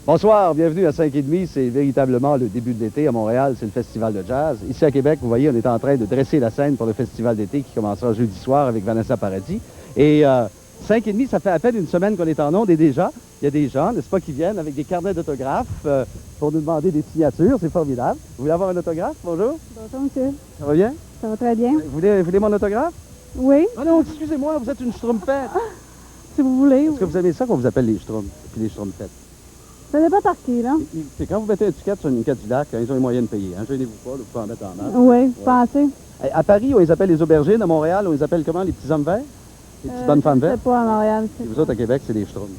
Bonsoir, bienvenue à 5h30. C'est véritablement le début de l'été à Montréal. C'est le festival de jazz. Ici à Québec, vous voyez, on est en train de dresser la scène pour le festival d'été qui commencera jeudi soir avec Vanessa Paradis. Et 5h30, ça fait à peine une semaine qu'on est en onde et déjà, il y a des gens, n'est-ce pas, qui viennent avec des carnets d'autographes pour nous demander des signatures. C'est formidable. Vous voulez avoir un autographe? Bonjour. Bonjour, monsieur. Ça va bien? Ça va très bien. Vous voulez mon autographe? Oui, Ah non, excusez-moi, vous êtes une schtroumpfette. si vous voulez. Est-ce que vous aimez ça qu'on vous appelle les schtroumpfs puis les schtroumpfettes? Ça dépend par qui, là. C'est quand vous mettez une étiquette sur une Cadillac, ils ont les moyens de payer. Hein? Gênez-vous pas, là, vous pouvez en mettre en masse. Oui, vous pensez? À Paris, on les appelle les aubergines. À Montréal, on les appelle comment? Les petits hommes verts? Les petites bonnes femmes Je vertes? sais pas à Montréal. Et vous autres, à Québec, c'est des schtroumpfs.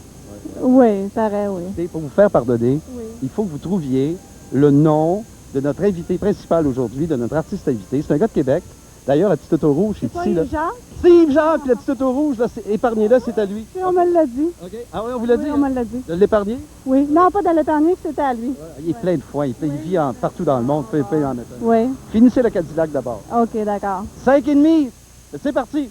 Oui, pareil, oui. Et pour vous faire pardonner, Oui. il faut que vous trouviez le nom de notre invité principal aujourd'hui, de notre artiste invité. C'est un gars de Québec. D'ailleurs, la petite auto rouge, c'est C'est pas ici. Là. les gens? Steve Jacques, la petite auto rouge, là, épargnez-le, c'est à lui. Oui, on me l'a dit. OK. Ah oui, on vous l'a Oui, dit? on me l'a dit. De l'épargner? Oui. Non, pas dans le dernier, c'était à lui. Il est plein de foin. Il vit partout dans le monde. Il peut en mettre un. Oui. Finissez le Cadillac d'abord. OK, d'accord. 5h30. C'est parti.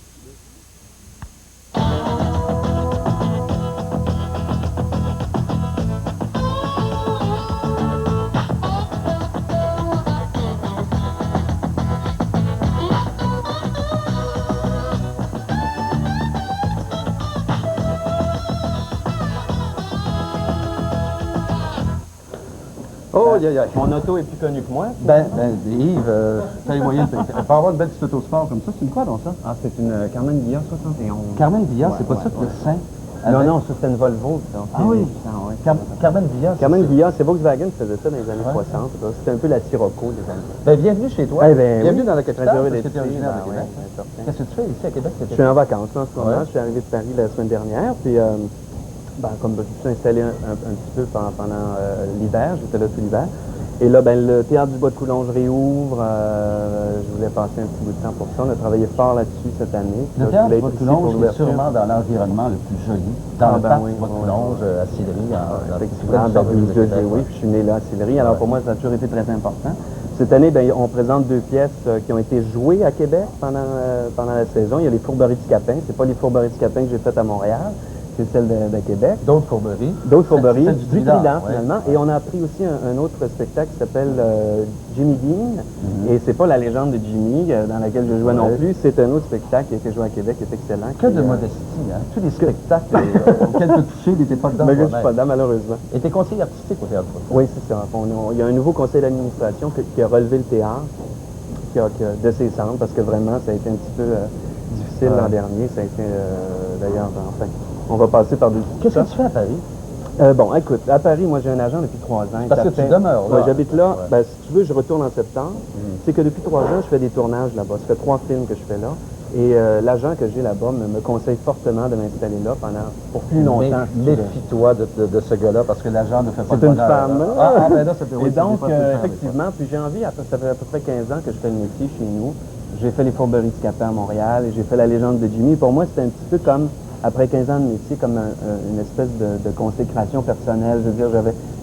Oh, aïe, aïe. Mon auto est plus connu que moi. Yves, t'as les moyens de pas avoir une belle petite autosport comme ça. C'est une quoi, donc, ça? Ah, c'est une Carmen Villa 71. Carmen Villa, Ouais, c'est pas ouais, ça que ouais. le sein? Non, non, ça c'était une Volvo. Ça. Ah oui? Ouais. Carmen Villa. Carmen Villa, c'est Volkswagen qui faisait ça dans les années 60. C'était un peu la Sirocco des années. Ben, bienvenue chez toi. Eh ben, bienvenue oui. dans la capitale, Heureux parce que d'être t'es ici. originaire de Ben, Québec. ouais, certain. Qu'est-ce que tu fais ici à Québec? Je suis en vacances là, en ce moment. Ouais. Je suis arrivé de Paris la semaine dernière. Puis, comme je me suis installé un petit peu pendant l'hiver. J'étais là tout l'hiver. Et là, le Théâtre du Bois de Coulonges réouvre. Je voulais passer un petit bout de temps pour ça. On a travaillé fort là-dessus cette année. Le Là, je théâtre voulais du Bois être de ici pour Coulonges est l'ouverture. sûrement dans l'environnement le plus joli. Dans Ah, le ben parc oui, du Bois de oui, Coulonges, à Sillery. Effectivement, oui, puis je suis né là à Sillery. Alors pour moi, ça a toujours été très important. Cette année, on présente deux pièces qui ont été jouées à Québec pendant la saison. Il y a les Fourberies du Capin. C'est pas les Fourberies du Capin que j'ai faites à Montréal, c'est celle de Québec. D'autres fourberies. D'autres Fourberies, Celle du du Trident, Trident, finalement. Et on a appris aussi un autre spectacle qui s'appelle Jimmy Dean. Et c'est pas la légende de Jimmy dans laquelle je jouais non plus. C'est un autre spectacle qui a été joué à Québec, qui est excellent. Que de modestie, hein? Tous les spectacles auxquels tu as touché n'étaient pas dedans. Mais je ne suis pas dedans, malheureusement. Et t'es conseiller artistique au théâtre. Oui, c'est ça. Il y a un nouveau conseil d'administration qui a relevé le théâtre de ses cendres, parce que vraiment, ça a été un petit peu difficile l'an dernier. Ça a été, d'ailleurs, enfin, on va passer par dessus. Qu'est-ce que tu fais à Paris? Écoute, à Paris, moi, j'ai un agent depuis 3 ans. Parce que tu demeures là. Oui, j'habite là. Ouais. Si tu veux, je retourne en septembre. C'est que depuis 3 ans, je fais des tournages là-bas. Ça fait 3 films que je fais là. Et l'agent que j'ai là-bas me conseille fortement de m'installer là pour plus longtemps. Méfie-toi de ce gars-là, parce que l'agent ne fait pas C'est de une bonheur. femme. Ben là, ça peut Et donc, effectivement, puis j'ai envie, ça fait à peu près 15 ans que je fais le métier chez nous. J'ai fait les Fourberies du Capin à Montréal et j'ai fait la légende de Jimmy. Pour moi, c'était un petit peu comme, après 15 ans de métier, comme une espèce de consécration personnelle. Je veux dire,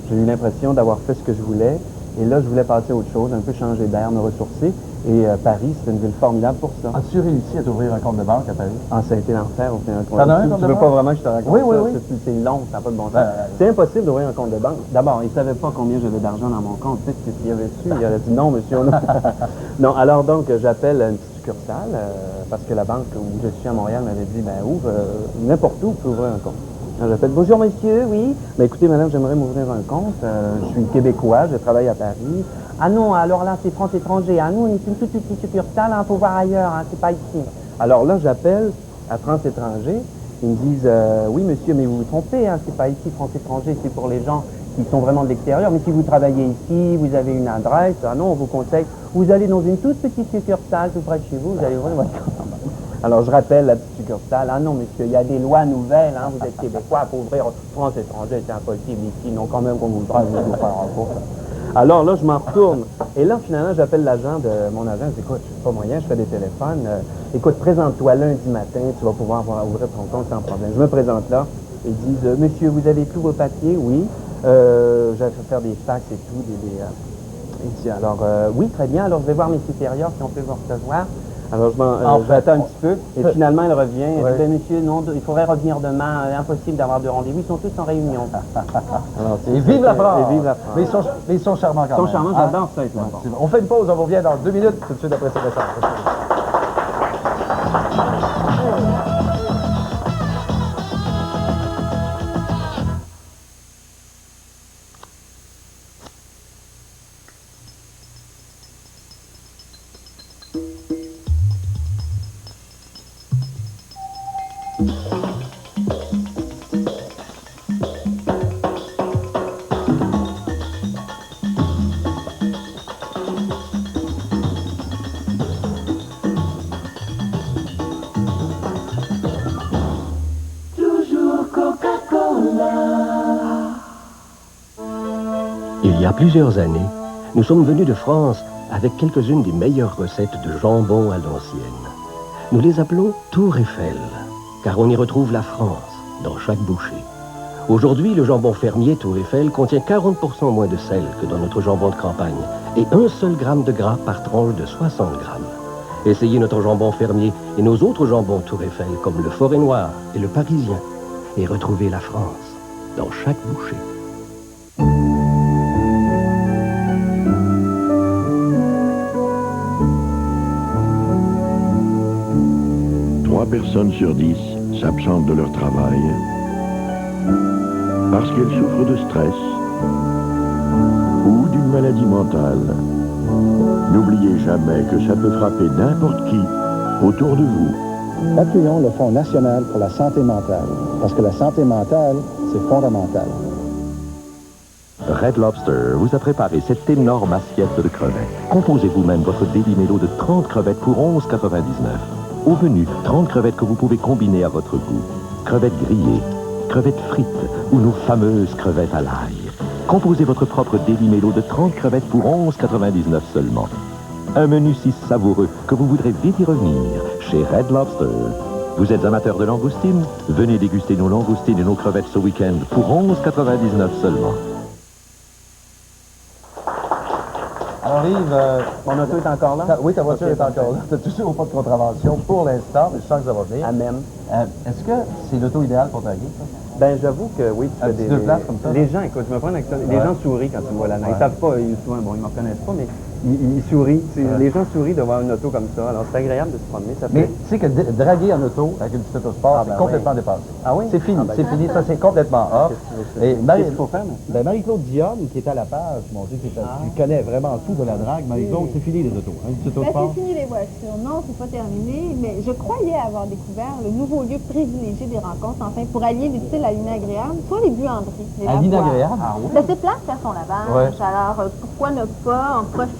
j'ai eu l'impression d'avoir fait ce que je voulais. Et là, je voulais passer à autre chose, un peu changer d'air, me ressourcer. Et Paris, c'est une ville formidable pour ça. As-tu réussi à t'ouvrir un compte de banque à Paris? Ah, ça a été l'enfer, ouvrir un compte. T'en as un compte Tu de veux banque? pas vraiment que je te raconte Oui, ça? oui, oui. C'est long, ça n'a pas de bon sens. C'est impossible d'ouvrir un compte de banque. D'abord, il ne savait pas combien j'avais d'argent dans mon compte. Peut-être que s'il avait su, il aurait dit non, monsieur. Non, alors donc, j'appelle une petite succursale, parce que la banque où je suis à Montréal m'avait dit, ouvre n'importe où, tu peux ouvrir un compte. Alors, j'appelle, bonjour monsieur, oui. Écoutez, madame, j'aimerais m'ouvrir un compte. Je suis québécois, je travaille à Paris. Ah non, alors là, c'est France étranger. Ah nous, on est une toute petite succursale, faut voir ailleurs, c'est pas ici. Alors là, j'appelle à France étranger. Ils me disent, oui monsieur, mais vous vous trompez, c'est pas ici, France étranger, c'est pour les gens qui sont vraiment de l'extérieur. Mais si vous travaillez ici, vous avez une adresse, ah non, on vous conseille, vous allez dans une toute petite succursale tout près de chez vous, vous allez ouvrir votre compte. Alors, je rappelle la petite succursale. Ah non, monsieur, il y a des lois nouvelles, vous êtes québécois, pour ouvrir France étrangère, c'est impossible ici. Non, quand même qu'on vous le fasse, vous faire un rapport. Alors là, je m'en retourne. Et là, finalement, j'appelle l'agent de mon agent. Je dis, écoute, je n'ai pas moyen, je fais des téléphones. Écoute, présente-toi lundi matin, tu vas pouvoir ouvrir ton compte sans problème. Je me présente là. Ils disent, monsieur, vous avez tous vos papiers? Oui. J'ai fait faire des fax et tout. Il dit, alors, oui, très bien. Alors, je vais voir mes supérieurs si on peut vous recevoir. Alors, je attends un petit peu. Et finalement, elle revient. Elle dit, ben, monsieur, non, il faudrait revenir demain. Impossible d'avoir de rendez-vous. Ils sont tous en réunion. Alors, Et vive la France! Et vive la France. Mais ils sont charmants quand même. Ils sont charmants, j'adore ça. On fait une pause, on revient dans 2 minutes, tout de suite après ce message. Il y a plusieurs années, nous sommes venus de France avec quelques-unes des meilleures recettes de jambon à l'ancienne. Nous les appelons Tour Eiffel, car on y retrouve la France dans chaque bouchée. Aujourd'hui, le jambon fermier Tour Eiffel contient 40% moins de sel que dans notre jambon de campagne et 1 seul gramme de gras par tranche de 60 grammes. Essayez notre jambon fermier et nos autres jambons Tour Eiffel comme le Forêt Noir et le Parisien et retrouvez la France dans chaque bouchée. Trois personnes sur 10 s'absentent de leur travail parce qu'elles souffrent de stress ou d'une maladie mentale. N'oubliez jamais que ça peut frapper n'importe qui autour de vous. Appuyons le Fonds national pour la santé mentale, parce que la santé mentale, c'est fondamental. Red Lobster vous a préparé cette énorme assiette de crevettes. Composez vous-même votre Daily Melo de 30 crevettes pour 11,99. Au menu, 30 crevettes que vous pouvez combiner à votre goût. Crevettes grillées, crevettes frites ou nos fameuses crevettes à l'ail. Composez votre propre Daily Melo de 30 crevettes pour 11,99 seulement. Un menu si savoureux que vous voudrez vite y revenir chez Red Lobster. Vous êtes amateur de langoustines? Venez déguster nos langoustines et nos crevettes ce week-end pour 11,99 seulement. Alors Yves, Mon auto est encore là? oui, ta voiture est encore là. Tu n'as toujours pas de contravention pour l'instant, mais je sens que ça va venir. À même. Est-ce que c'est l'auto idéal pour draguer, ça? Ben, j'avoue que oui, tu fais des... deux places comme ça, Les gens, écoute, je me prends avec ça. Les gens sourient quand ils me voient là. Ils savent pas, souvent, bon, ils me reconnaissent pas, mais ils sourient. Les gens sourient de voir une auto comme ça. Alors, c'est agréable de se promener. Ça Mais fait... tu sais que draguer en auto avec une petite autosport, c'est complètement dépassé. Ah oui? C'est fini, Ah ben, c'est fini, ça c'est complètement off. Et Qu'est-ce qu'il faut faire, maintenant? Marie-Claude Dionne, qui est à la page, mon Dieu, qui connaît vraiment tout de la drague. Marie-Claude, c'est fini les autos. Hein, une petite Ben, autosport. c'est fini les voitures. Non, c'est pas terminé, mais je croyais avoir découvert le nouveau lieu privilégié des rencontres, enfin, pour allier l'utile à l'inagréable, soit les buanderies. Les À lavoirs. l'inagréable? Ben, c'est plat de faire son lavage. Ouais. Alors, pourquoi ne pas en profiter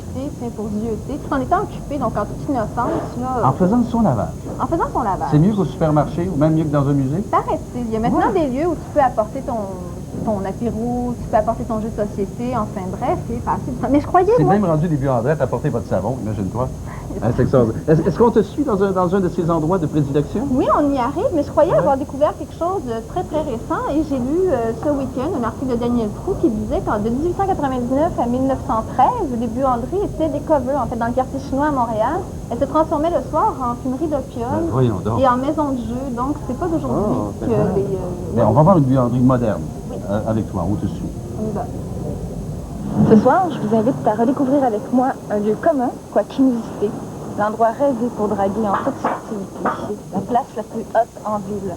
pour zioter, tout en étant occupé, donc en toute innocence, là, En faisant son lavage. en faisant son lavage. C'est mieux qu'au supermarché ou même mieux que dans un musée? Paraît-il. Il y a maintenant des lieux où tu peux apporter ton apéro, tu peux apporter ton jeu de société, enfin bref, c'est facile. Mais je croyais, C'est moi... même rendu des buanderettes, apportez votre savon, imagine-toi. C'est extraordinaire. Est-ce qu'on te suit dans un de ces endroits de prédilection? Oui, on y arrive, mais je croyais avoir découvert quelque chose de très, très récent et j'ai lu ce week-end un article de Daniel Prou qui disait qu'en de 1899 à 1913, les buanderies étaient des covers, en fait, dans le quartier chinois à Montréal. Elles se transformaient le soir en fumerie d'opium Voyons donc. et en maison de jeu, donc c'est pas d'aujourd'hui que les... Mais on va voir une buanderie moderne avec toi, on te suit. on y va. Ce soir, je vous invite à redécouvrir avec moi un lieu commun, quoique inusité, l'endroit rêvé pour draguer en toute subtilité, la place la plus haute en ville.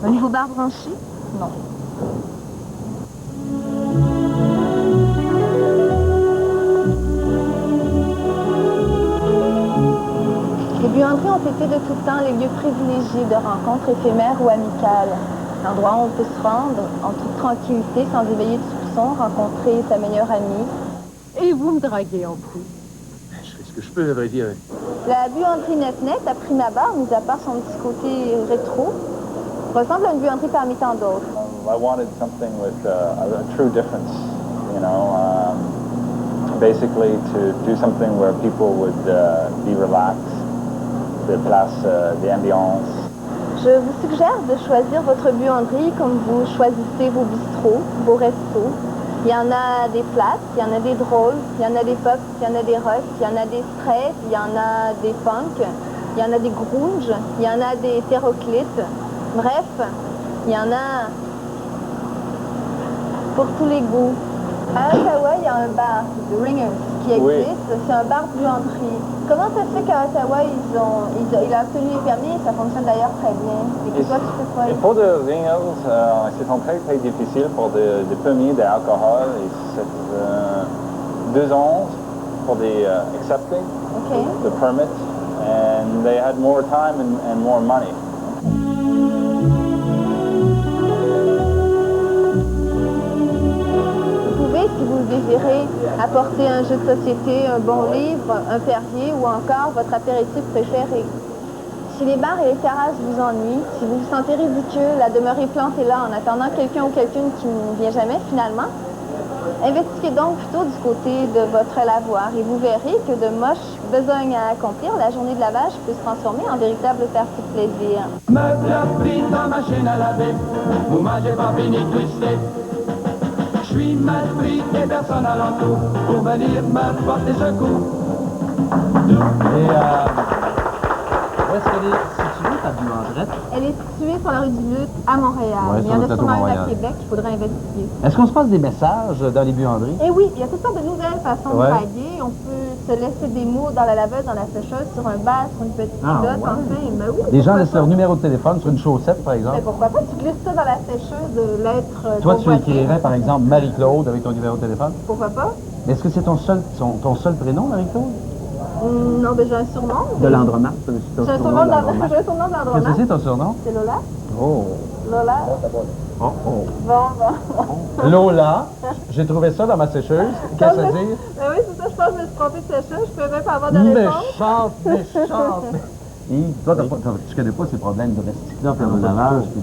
Un nouveau bar branché? Non. Les buanderies ont été de tout temps les lieux privilégiés de rencontres éphémères ou amicales. L'endroit où on peut se rendre en toute tranquillité, sans éveiller de soupçons, rencontrer sa meilleure amie. Et vous me draguez en plus. Je fais ce que je peux, à vrai dire. La buanderie Net-Net, à prime abord, mis à part son petit côté rétro, ressemble à une buanderie parmi tant d'autres. I wanted something with a true difference, you know, basically to do something where people would be relaxed, de place, d'ambiance. Je vous suggère de choisir votre buanderie comme vous choisissez vos bistrots, vos restos. Il y en a des plates, il y en a des drôles, il y en a des pop, il y en a des rock, il y en a des straight, il y en a des funk. il y en a des grunge, il y en a des hétéroclites. Bref, il y en a pour tous les goûts. À Ottawa, il y a un bar, le Ringers, qui existe. C'est un bar buanderie. Comment ça se fait qu'à Ottawa, il a obtenu les permis et ça fonctionne d'ailleurs très bien? Et que toi, tu peux pas... Pour le Ringers, c'est très, très difficile pour des permis d'alcool. C'est 2 ans for the accepting the permit, and they had more time and more money. Vous pouvez, si vous le désirez, apporter un jeu de société, un bon livre, un Perrier ou encore votre apéritif préféré. Si les bars et les terrasses vous ennuient, si vous vous sentez ridicule à demeurer planté là en attendant quelqu'un ou quelqu'une qui ne vient jamais finalement, investiguez donc plutôt du côté de votre lavoir et vous verrez que de moches besognes à accomplir, la journée de lavage peut se transformer en véritable partie de plaisir. Meuble pris dans machine à laver, vous mangez pas fini twisté. Je suis mal pris et personne alentour pour venir me porter secours. Et où est-ce qu'elle est située, ta buanderette? Elle est située sur la rue du Lutte à Montréal. Ouais, il y en a sur le sûrement une Montréal. à Québec, il faudrait investiguer. Est-ce qu'on se passe des messages dans les buanderies? Et oui, il y a toutes sortes de nouvelles façons Ouais. de draguer. On peut se laisser des mots dans la laveuse, dans la sécheuse, sur un bas, sur une petite culotte, enfin. Ben oui, Les gens pourquoi laissent pas? leur numéro de téléphone sur une chaussette, par exemple. Mais pourquoi pas? Tu glisses ça dans la sécheuse de l'être Toi, tu convoité. écrirais, par exemple, Marie-Claude avec ton numéro de téléphone. Pourquoi pas? Est-ce que c'est ton seul prénom, Marie-Claude? Non, ben j'ai un surnom. De l'Andromat, c'est ton J'ai un surnom surnom de l'Andromat. j'ai un surnom Qu'est-ce que d'Andromat. c'est ton surnom? C'est Lola. Oh. Lola. Oh, oh. Bon. Lola, j'ai trouvé ça dans ma sécheuse. Qu'est-ce que ça veut dire? Ben oui, c'est ça, je pense que je me suis trompée de sécheuse. Je peux même pas avoir de réponse. Méchante. Et toi, tu connais pas ces problèmes de recyclage, de lavage, puis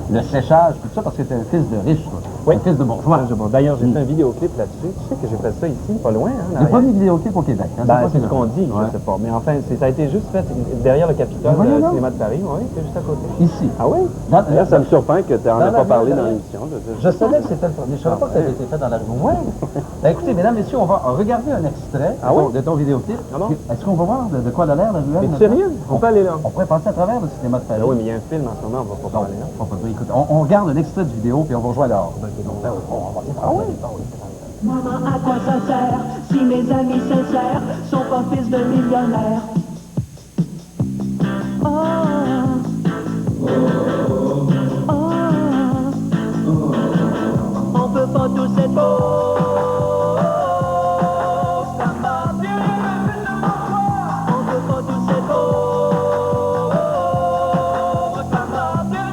le séchage, tout ça, parce que t'es un fils de riche, toi. Oui. Un fils de bourgeois. D'ailleurs, j'ai fait un vidéoclip là-dessus. Tu sais que j'ai fait ça ici, pas loin. Hein, J'ai pas mis de vidéoclip au Québec. Hein, ben, c'est pas ce qu'on dit, Ouais. je sais pas. Mais enfin, ça a été juste fait derrière le Capitole voyons donc. cinéma de Paris. Oui, c'est juste à côté. Ici. Ah oui? Là, ça me surprend que tu n'en aies pas parlé dans l'émission. Je savais que c'était le premier. Je savais pas que ça avait été fait dans la rue. Ouais. Ben, écoutez, mesdames, messieurs, on va regarder un extrait de ton vidéoclip. Est-ce qu'on va voir de quoi elle a l'air, la ruelle? Mais sérieux? On peut aller là. On pourrait passer à travers le cinéma de Paris. Oui, mais il y a un film en ce moment, on va pas parler là. On peut pas. Écoute, on regarde un extrait de vidéo, puis on va jouer dehors. Ah oui? Maman, à quoi ça sert si mes amis sincères sont pas fils de millionnaires? Oh, oh, oh, on peut pas tous être beaux. Ça m'a bien on peut pas tous être beaux. Ça m'a bien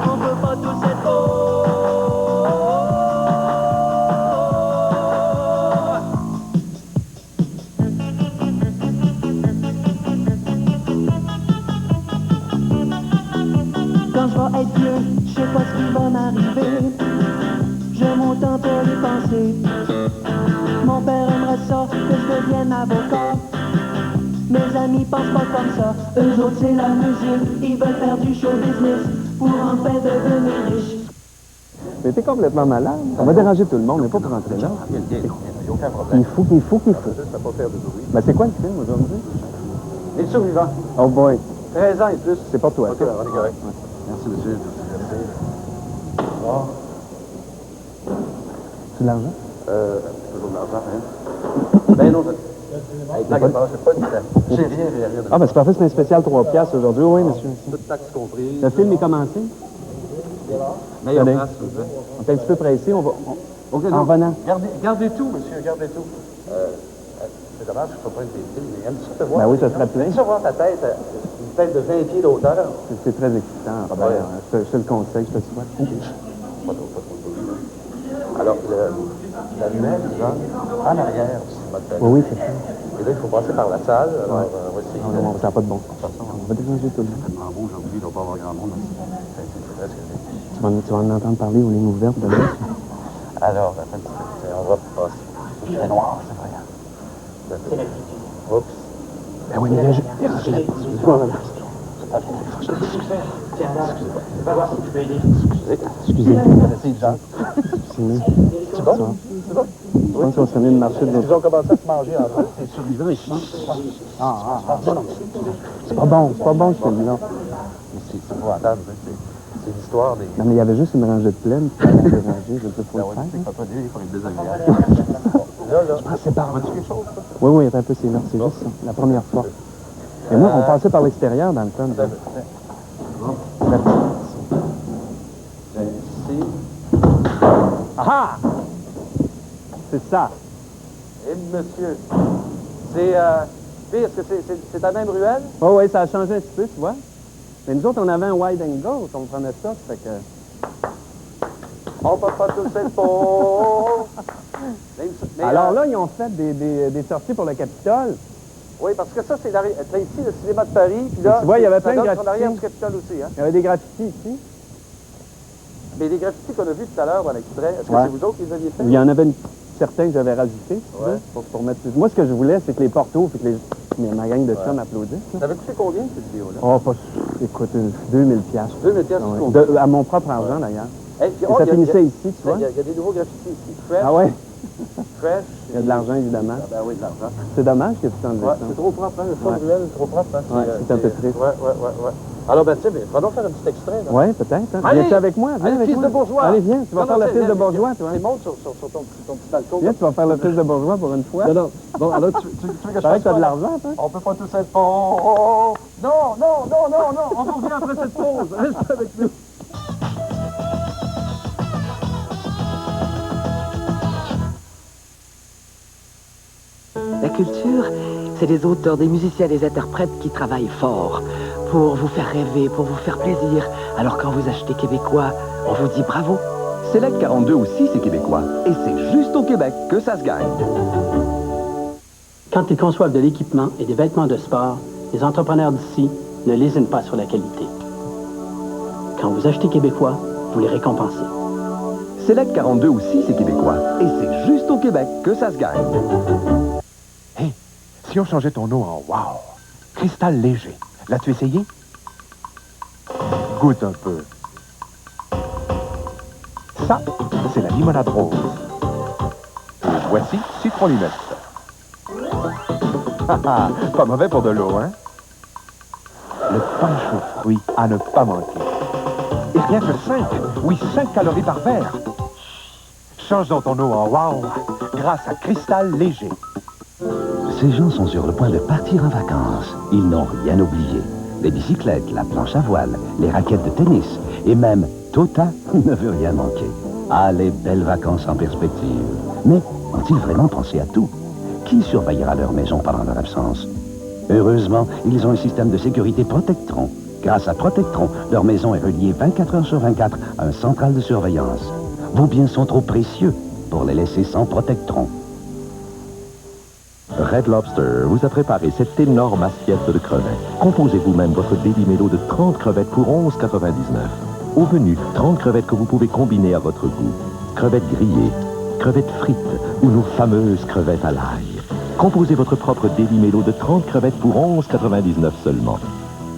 on peut pas tous être beaux. Quand je vais être vieux, je sais pas ce qui va m'arriver. Je m'entends pas les penser. Mon père aimerait ça que je devienne avocat. Mes amis pensent pas comme ça. Eux autres c'est la musique. Ils veulent faire du show business pour enfin devenir riche. Mais t'es complètement malade. On va déranger tout le monde, mais pas pour rentrer là. Aucun problème. Il faut. Juste à pas faire de bruit. Ben, c'est quoi le film aujourd'hui? Les survivants. Oh boy. 13 ans et plus. C'est pas toi. OK, on est correct. Merci, monsieur. Bon. C'est de l'argent? Toujours de l'argent, hein? Ben non, t'inquiète pas, c'est pas une j'ai rien. Ah, ben c'est parfait, c'est un spécial 3 piastres aujourd'hui. Oui, monsieur. Toute taxe comprise. Le film est commencé? Meilleure Tenez. place, s'il vous plaît. On est un petit peu pressé, on va... OK, En non. revenant. Gardez tout, monsieur, gardez tout. C'est dommage que je ne sois pas une des filles, mais aime ça te voir. Ben oui, ça serait plein. Aime ça voir ta tête, une tête de 20 pieds d'auteur. C'est très excitant, Robert. Ouais. Je te le conseille, je te le souhaite. Pas trop. Alors, la lumière qui va en arrière du cinéma de Paris. Oui, c'est ça. Et là, il faut passer par la salle. Alors, on va essayer. Non, ça n'a pas de bon sens. On va déranger tout le monde. En beau aujourd'hui, il ne doit pas avoir grand monde. C'est presque... Tu vas en entendre parler aux lignes ouvertes demain. Alors, attends un petit peu. On va passer. Il fait noir, c'est vrai. Oups. Ben oui, mais dérange la porte. Excusez. C'est Jean. Excusez. C'est bon? Je pense qu'on serait mieux de marcher de l'autre. Ils ont commencé à se manger entre eux. C'est survivant ici. C'est pas bon, celui-là. C'est épouvantable. C'est l'histoire des... Non, mais il y avait juste une rangée de plaine. Je ne sais pas le faire. C'est pas lui, il faut être désagréable. Là. Je pense que c'est par quelque chose, ça? Oui, attends un peu, c'est là. C'est juste ça. La première fois. Et moi, on passait par l'extérieur dans le temps. Ici. Ah! C'est ça. Et monsieur. Est-ce que c'est la même ruelle? Oui, ça a changé un petit peu, tu vois. Mais nous autres, on avait un wide angle, on prenait ça, fait que... On peut pas tous être pauvres. Alors là, ils ont fait des sorties pour le Capitole. Oui, parce que ça, c'est ici, le cinéma de Paris, puis là... Tu vois, il y avait plein de en graffitis. arrière du Capitole aussi, hein? Il y avait des graffitis ici. Mais les graffitis qu'on a vus tout à l'heure dans l'extrait, est-ce que c'est vous autres qui les aviez fait? Il y en avait certains que j'avais rajoutés, pour mettre... Moi, ce que je voulais, c'est que les portos, puis que ma gang de chums applaudissent. Ça avait coûté combien, cette vidéo-là? Oh, écoute, 2000 piastres. 2000 piastres, à mon propre argent, d'ailleurs. Et ça finissait ici, tu vois. Il y a des nouveaux graffitis ici. Fresh. Ah ouais? Fresh. Il y a de l'argent, évidemment. Ah ben oui, de l'argent. C'est dommage que tu enleves ça. C'est trop propre, hein? Le fond de ruelle, c'est trop propre, hein? Ouais, c'est un peu triste. Ouais. Alors, ben, tiens, va donc faire un petit extrait, là. Oui, peut-être. Hein. Allez! Viens-tu avec moi? Viens Allez, avec fils moi. de bourgeois! Allez, viens, tu vas faire le fils de bourgeois, toi. Tu montes sur ton petit balcon. Viens, tu vas faire le fils de bourgeois pour une fois. Non. Bon, alors, tu veux que je fasse que t'as de l'argent, toi? On peut pas tous être pauvres. Non. On vous revient après cette pause. Reste avec nous. La culture, c'est des auteurs, des musiciens, des interprètes qui travaillent fort pour vous faire rêver, pour vous faire plaisir. Alors quand vous achetez québécois, on vous dit bravo. Select 42 aussi, c'est québécois. Et c'est juste au Québec que ça se gagne. Quand ils conçoivent de l'équipement et des vêtements de sport, les entrepreneurs d'ici ne lésinent pas sur la qualité. Quand vous achetez québécois, vous les récompensez. Select 42 aussi, c'est québécois. Et c'est juste au Québec que ça se gagne. Hé, si on changeait ton eau en wow, cristal léger, l'as-tu essayé? Goûte un peu. Ça, c'est la limonade rose. Et voici citron limette. Pas mauvais pour de l'eau, hein? Le punch aux fruits à ne pas manquer. Et rien que 5 calories par verre. Change donc ton eau en wow grâce à Cristal léger. Ces gens sont sur le point de partir en vacances. Ils n'ont rien oublié. Les bicyclettes, la planche à voile, les raquettes de tennis et même Tota ne veut rien manquer. Ah, les belles vacances en perspective. Mais ont-ils vraiment pensé à tout? Qui surveillera leur maison pendant leur absence? Heureusement, ils ont un système de sécurité Protectron. Grâce à Protectron, leur maison est reliée 24 heures sur 24 à un central de surveillance. Vos biens sont trop précieux pour les laisser sans Protectron. Red Lobster vous a préparé cette énorme assiette de crevettes. Composez vous-même votre Daily Melo de 30 crevettes pour 11,99. Au menu, 30 crevettes que vous pouvez combiner à votre goût. Crevettes grillées, crevettes frites ou nos fameuses crevettes à l'ail. Composez votre propre Daily Melo de 30 crevettes pour 11,99 seulement.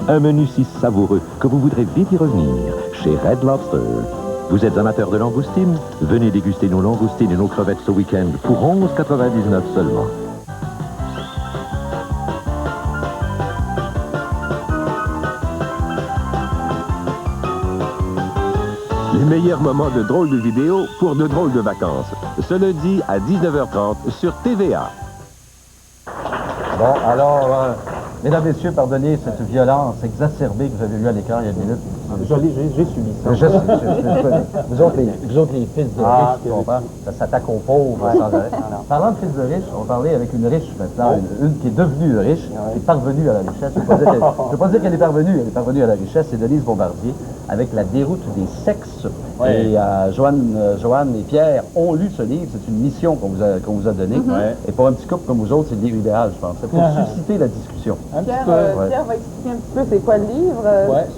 Un menu si savoureux que vous voudrez vite y revenir chez Red Lobster. Vous êtes amateur de langoustines? Venez déguster nos langoustines et nos crevettes ce week-end pour 11,99 seulement. Les meilleurs moments de drôles de vidéos pour de drôles de vacances. Ce lundi à 19h30 sur TVA. Bon, alors, mesdames, messieurs, pardonnez cette violence exacerbée que vous avez eue à l'écran il y a une minute. J'ai subi ça. Vous autres, les fils de riches, tu comprends? Ça s'attaque aux pauvres sans arrêt. Parlant de fils de riches, on va parler avec une riche maintenant, une qui est devenue riche, qui est parvenue à la richesse. Je ne veux pas dire qu'elle est parvenue à la richesse, c'est Denise Bombardier, avec La déroute des sexes. Ouais. Et Joanne et Pierre ont lu ce livre, c'est une mission qu'on vous a donnée. Et pour un petit couple comme vous autres, c'est le livre idéal, je pense. C'est pour susciter la discussion. Pierre va expliquer un petit peu c'est quoi le livre.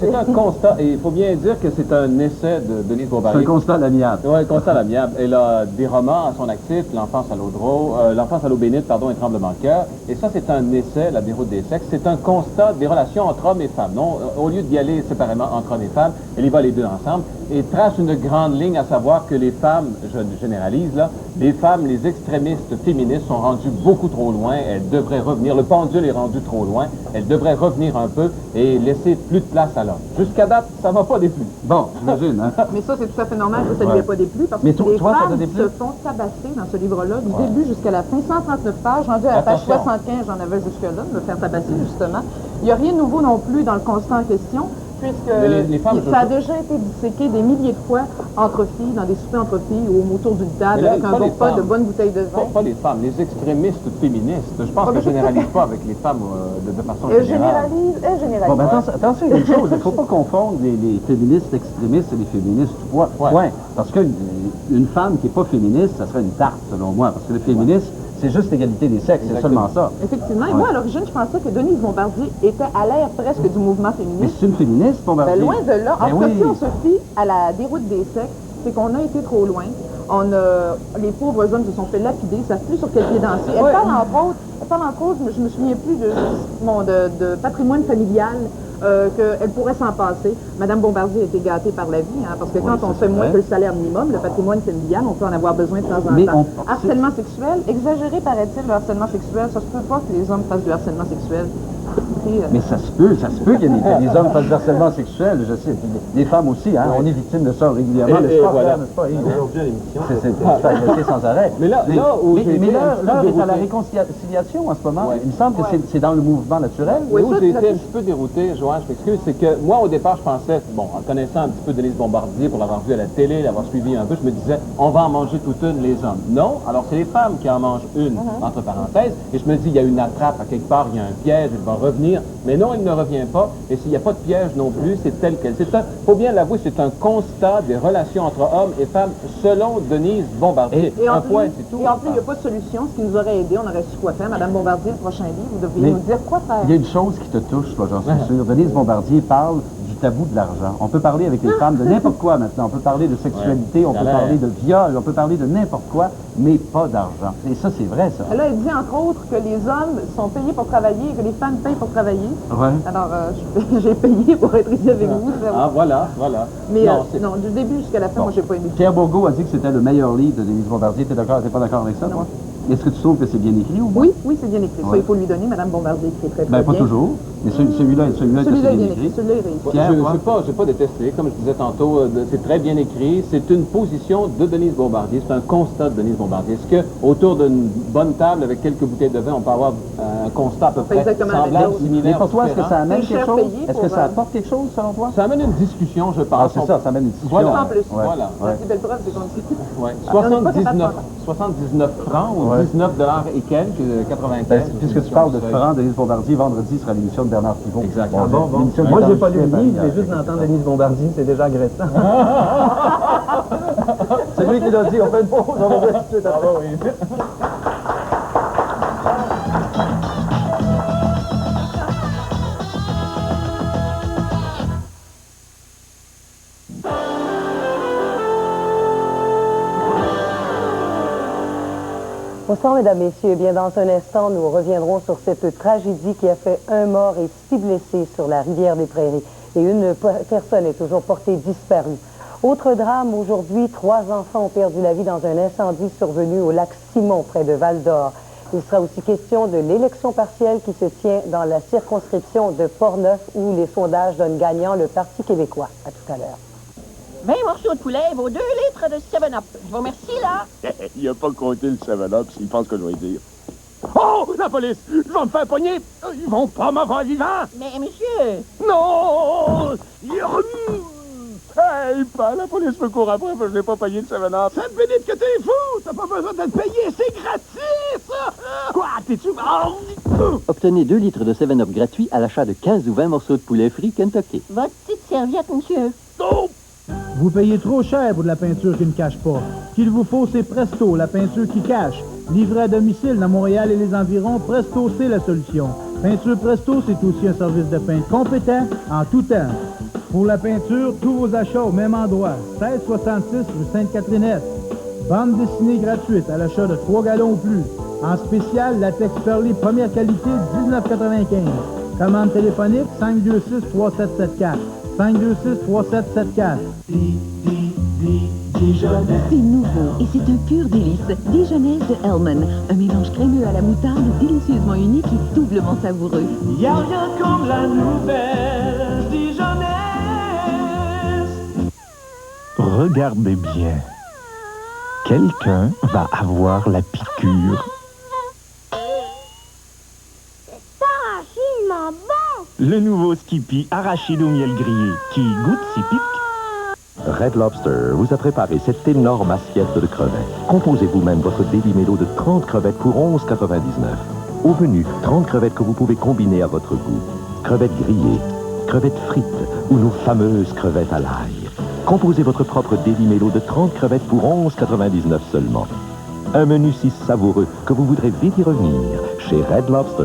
C'est un constat et il faut bien dire que c'est un essai de Denise Bombardier. C'est un constat à l'amiable. Oui, constat à l'amiable. Elle a des romans à son actif, L'enfance à l'eau bénite, et Tremblement de cœur. Et ça, c'est un essai, La déroute des sexes. C'est un constat des relations entre hommes et femmes. Non, au lieu d'y aller séparément entre hommes et femmes, elle y va les deux ensemble et trace une grande ligne, à savoir que les femmes, je généralise là, les femmes, les extrémistes féministes sont rendues beaucoup trop loin. Elles devraient revenir. Le pendule est rendu trop loin. Elles devraient revenir un peu et laisser plus de place à l'homme. Jusqu'à date, ça va pas déplu. Bon, j'imagine, hein? Mais ça, c'est tout à fait normal que ça ne lui ait pas déplu, parce que les femmes se font tabasser dans ce livre-là, du début jusqu'à la fin, 139 pages, rendu à la page 75, j'en avais jusque-là, de me faire tabasser, justement. Il n'y a rien de nouveau non plus dans le constat en question, puisque les femmes, ça a déjà été disséqué des milliers de fois entre filles, dans des soupers entre filles ou autour d'une table, avec un bon pas de bonnes bouteilles de vin. Pas les femmes, les extrémistes féministes. Je pense que je généralise pas avec les femmes de façon générale. Elle généralise. Bon, ben attention, il y a une chose, il ne faut pas confondre les féministes extrémistes et les féministes tout poids. Ouais. Parce qu'une femme qui n'est pas féministe, ça serait une tarte, selon moi. Parce que le féminisme, c'est juste l'égalité des sexes, c'est seulement ça. Effectivement. Et moi, à l'origine, je pensais que Denise Bombardier était à l'ère presque du mouvement féministe. Mais c'est une féministe, Bombardier? Ben, loin de là. En tout cas, si on se fie à la déroute des sexes, c'est qu'on a été trop loin. Les pauvres hommes se sont fait lapider, ils ne savent plus sur quel pied danser. Elle parle entre autres, je me souviens plus de patrimoine familial, qu'elle pourrait s'en passer. Madame Bombardier a été gâtée par la vie, hein, parce que quand on fait moins que le salaire minimum, le patrimoine familial, on peut en avoir besoin de temps en temps. Harcèlement sexuel, exagéré paraît-il, le harcèlement sexuel, ça se peut pas que les hommes fassent du harcèlement sexuel. Mais ça se peut qu'il y ait des hommes fassent du harcèlement sexuel, je sais. Les femmes aussi, hein, on est victime de ça régulièrement, n'est-ce pas? Voilà. Aujourd'hui à l'émission. C'est agressé sans arrêt. Mais l'heure est à la réconciliation en ce moment. Il me semble que c'est dans le mouvement naturel. Oui, où j'ai été un petit peu dérouté, Joanne, je m'excuse, c'est que moi, au départ, je pensais, bon, en connaissant un petit peu Denise Bombardier, pour l'avoir vue à la télé, l'avoir suivi un peu, je me disais, on va en manger toute une, les hommes. Non, alors c'est les femmes qui en mangent une, entre parenthèses, et je me dis, il y a une attrape à quelque part, il y a un piège, il va revenir. Mais non, il ne revient pas. Et s'il n'y a pas de piège non plus, c'est tel quel. Faut bien l'avouer, c'est un constat des relations entre hommes et femmes selon Denise Bombardier. Un point, c'est tout. Et en plus, il n'y a pas de solution. Ce qui nous aurait aidé, on aurait su quoi faire. Madame Bombardier, le prochain livre, vous devriez nous dire quoi faire. Il y a une chose qui te touche, toi, j'en suis sûr. Denise Bombardier parle du tabou de l'argent. On peut parler avec les femmes de n'importe quoi maintenant. On peut parler de sexualité, on peut parler de viol, on peut parler de n'importe quoi, mais pas d'argent. Et ça, c'est vrai, ça. Elle a dit, entre autres, que les hommes sont payés pour travailler et que les femmes payent pour travailler. Ouais. Alors, j'ai payé pour être ici avec vous. Ah, voilà. Mais non, du début jusqu'à la fin, moi, j'ai pas aimé. Pierre Bourgault a dit que c'était le meilleur livre de Denise Bombardier. T'es pas d'accord avec ça, toi? Est-ce que tu trouves que c'est bien écrit ou pas? Oui, c'est bien écrit. Ça, il faut lui donner. Madame Bombardier écrit très bien. Pas toujours. Mais celui-là est bien écrit. Celui-là est réussi. Je n'ai pas détesté. Comme je disais tantôt, c'est très bien écrit. C'est une position de Denise Bombardier. C'est un constat de Denise Bombardier. Est-ce qu'autour d'une bonne table avec quelques bouteilles de vin, on peut avoir un constat à peu près semblable, similaire? Mais pour toi, est-ce que ça amène quelque chose? Est-ce que ça apporte quelque chose, selon toi? Ça amène une discussion, je pense. Ah, c'est ça amène une discussion. Voilà. En plus. Voilà. C'est belle preuve, c'est qu'on dit. 79 francs ou 19 $ et quelques, 95. Puisque tu parles de francs, Denise Bombardier, vendredi sera l'émission de Bernard Pivot. Exactement. Moi, j'ai pas lu le livre, mais juste d'entendre Denise Bombardier, c'est déjà agressant. C'est lui qui l'a dit, on fait une pause, on va voir tout de suite après. Bonsoir, mesdames, messieurs. Bien, dans un instant, nous reviendrons sur cette tragédie qui a fait 1 mort et 6 blessés sur la rivière des Prairies. Et une personne est toujours portée disparue. Autre drame, aujourd'hui, 3 enfants ont perdu la vie dans un incendie survenu au lac Simon, près de Val-d'Or. Il sera aussi question de l'élection partielle qui se tient dans la circonscription de Portneuf, où les sondages donnent gagnant le Parti québécois. À tout à l'heure. 20 morceaux de poulet vaut 2 litres de 7-Up. Je vous remercie, là. Il a pas compté le 7-Up s'il pense que je vais dire. Oh, la police! Ils vont me faire pogner! Ils vont pas m'avoir vivant! Mais, monsieur... Non! Hey, pas la police me court après parce que je n'ai pas payé le 7-Up. Ça te bénite que t'es fou! T'as pas besoin d'être payé, c'est gratis! Quoi? T'es-tu... Obtenez 2 litres de 7-Up gratuits à l'achat de 15 ou 20 morceaux de poulet frit Kentucky. Votre petite serviette, monsieur. Oh! Vous payez trop cher pour de la peinture qui ne cache pas. Ce qu'il vous faut, c'est Presto, la peinture qui cache. Livré à domicile dans Montréal et les environs, Presto, c'est la solution. Peinture Presto, c'est aussi un service de peintre compétent en tout temps. Pour la peinture, tous vos achats au même endroit. 1666 rue Sainte-Catherine-Est. Bande dessinée gratuite à l'achat de 3 gallons ou plus. En spécial, latex Pearly première qualité, 19,95. Commande téléphonique, 526-3774. 526-3774. C'est nouveau et c'est un pur délice. Dijonnaise de Hellman. Un mélange crémeux à la moutarde, délicieusement unique et doublement savoureux. Y'a rien comme la nouvelle Dijonnaise. Regardez bien. Quelqu'un va avoir la piqûre. C'est arrachinement bon! Le nouveau Skippy arachide au miel grillé qui goûte si pique. Red Lobster vous a préparé cette énorme assiette de crevettes. Composez vous-même votre Daily Melo de 30 crevettes pour 11,99. Au menu, 30 crevettes que vous pouvez combiner à votre goût. Crevettes grillées, crevettes frites ou nos fameuses crevettes à l'ail. Composez votre propre Daily Melo de 30 crevettes pour 11,99 seulement. Un menu si savoureux que vous voudrez vite y revenir chez Red Lobster.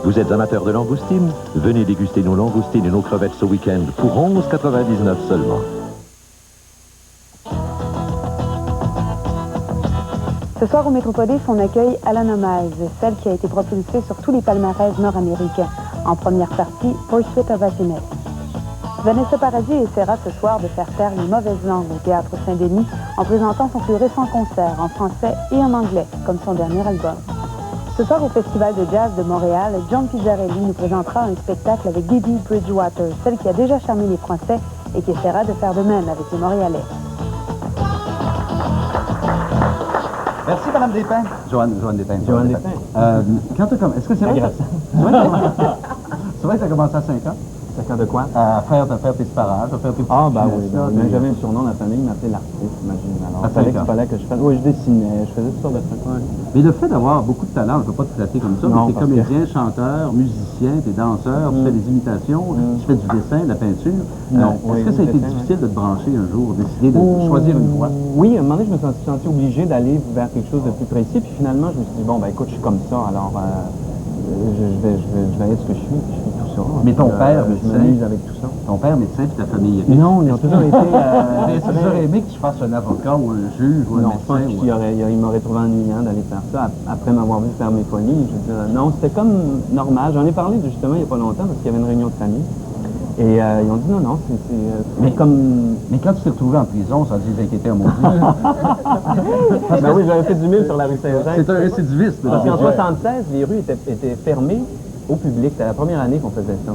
Vous êtes amateur de langoustines? Venez déguster nos langoustines et nos crevettes ce week-end pour 11,99 seulement. Ce soir au Métropolis, on accueille Alana Miles, celle qui a été propulsée sur tous les palmarès nord-américains. En première partie, Pursuit of Happiness. Vanessa Paradis essaiera ce soir de faire taire les mauvaises langues au Théâtre Saint-Denis en présentant son plus récent concert en français et en anglais, comme son dernier album. Ce soir au Festival de jazz de Montréal, John Pizzarelli nous présentera un spectacle avec Didi Bridgewater, celle qui a déjà charmé les Français et qui essaiera de faire de même avec les Montréalais. Merci, Mme Despins. Joanne Despins. Joanne Despins. Quand tu as commencé... Est-ce que c'est vrai? C'est vrai que tu as commencé à 5 ans? 5 ans de quoi? À faire tes parages, à faire tes... Ah, ben oui. Mais j'avais un surnom dans la famille, il m'appelait l'artiste, imagine. Alors, il fallait que je fasse... Oui, je dessinais, je faisais toutes sortes de trucs. Ouais. Mais le fait d'avoir beaucoup de talent, je ne peux pas te traiter comme ça, mais tu es comédien, chanteur, musicien, tu es danseur, tu fais des imitations, tu fais du dessin, de la peinture. Est-ce que ça a été difficile de te brancher un jour, décider de choisir une voie? Oui, à un moment donné, je me suis senti obligé d'aller vers quelque chose de plus précis, puis finalement, je me suis dit, bon, ben écoute, je suis comme ça, alors je vais être ce que je suis tout ça. Mais ton père, médecin, je m'amuse avec tout ça. Ton père, médecin, puis ta famille? Non, ils ont toujours été... Est-ce que tu aurais aimé que tu fasses un avocat ou un juge ou un médecin? Non, je pense qu'il m'aurait trouvé ennuyant d'aller faire ça après m'avoir vu faire mes folies. Je veux dire, non, c'était comme normal. J'en ai parlé justement il n'y a pas longtemps parce qu'il y avait une réunion de famille. Et ils ont dit non, c'est comme... Mais quand tu t'es retrouvé en prison, ça les inquiétait à mon Dieu. Ben oui, j'avais fait du mille sur la rue Saint-Jean. C'est un récidiviste. Parce qu'en 1976, les rues étaient fermées au public. C'était la première année qu'on faisait ça.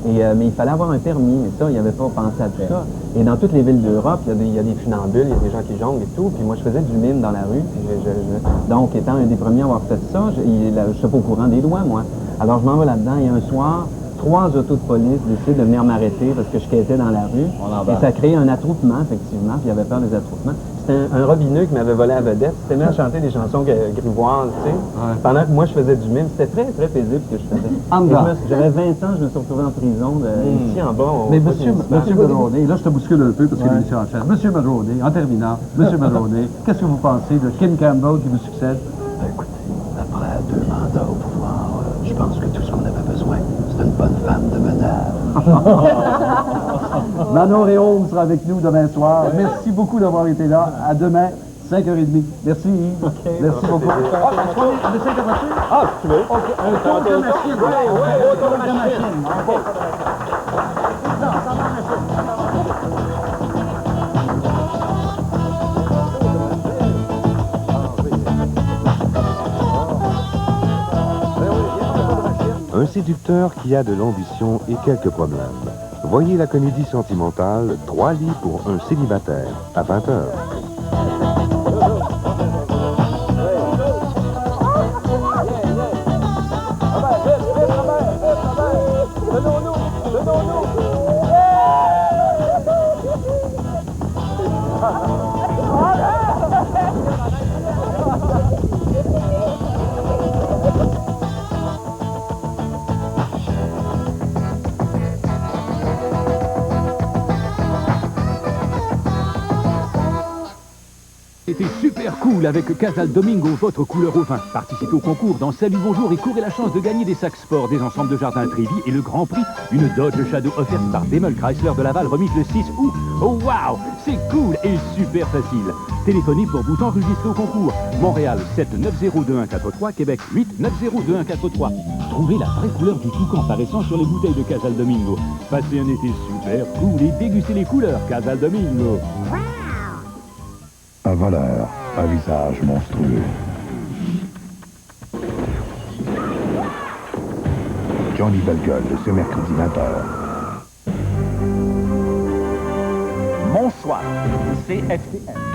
Mais il fallait avoir un permis, mais ça, il n'y avait pas pensé à tout ça. Et dans toutes les villes d'Europe, il y a des funambules, il y a des gens qui jonglent et tout. Puis moi, je faisais du mime dans la rue. Donc, étant un des premiers à avoir fait ça, je ne suis pas au courant des lois, moi. Alors, je m'en vais là-dedans. Et un soir, 3 autos de police décident de venir m'arrêter parce que je quittais dans la rue. Et ça crée un attroupement, effectivement. Puis il avait peur des attroupements. C'était un robineux qui m'avait volé à vedette. C'était mis à chanter des chansons grivoises, tu sais. Ouais. Pendant que moi, je faisais du mime. C'était très, très paisible ce que je faisais. J'avais 20 ans, je me suis retrouvé en prison, ici en bas. Mais monsieur Madroney, là, je te bouscule un peu parce que l'émission en chaise. Monsieur Madroney, en terminant, monsieur Madroney, qu'est-ce que vous pensez de Kim Campbell qui vous succède? Écoutez, après 2 mandats au pouvoir, je pense que tout ce qu'on avait besoin, c'est une bonne femme de menage. Manon Réaume sera avec nous demain soir. Merci beaucoup d'avoir été là. À demain, 5h30. Merci Yves. Okay. Merci beaucoup. On essaie de voiture? Ah, si tu veux. Okay. Un tour de machine. Un tour de machine. Un séducteur qui a de l'ambition et quelques problèmes. Voyez la comédie sentimentale 3 lits pour un célibataire à 20h. C'était super cool avec Casal Domingo, votre couleur au vin. Participez au concours dans Salut Bonjour et courez la chance de gagner des sacs sport, des ensembles de jardin Trévi et le grand prix, une Dodge Shadow offerte par Daimler Chrysler de Laval, remise le 6 août. Oh waouh, c'est cool et super facile. Téléphonez pour vous enregistrer au concours. Montréal 7902143, Québec 8902143. Trouvez la vraie couleur du toucan paraissant sur les bouteilles de Casal Domingo. Passez un été super cool et dégustez les couleurs Casal Domingo. Un voleur, un visage monstrueux. Johnny Bellegueule, ce mercredi 20h. Bonsoir, CFTM.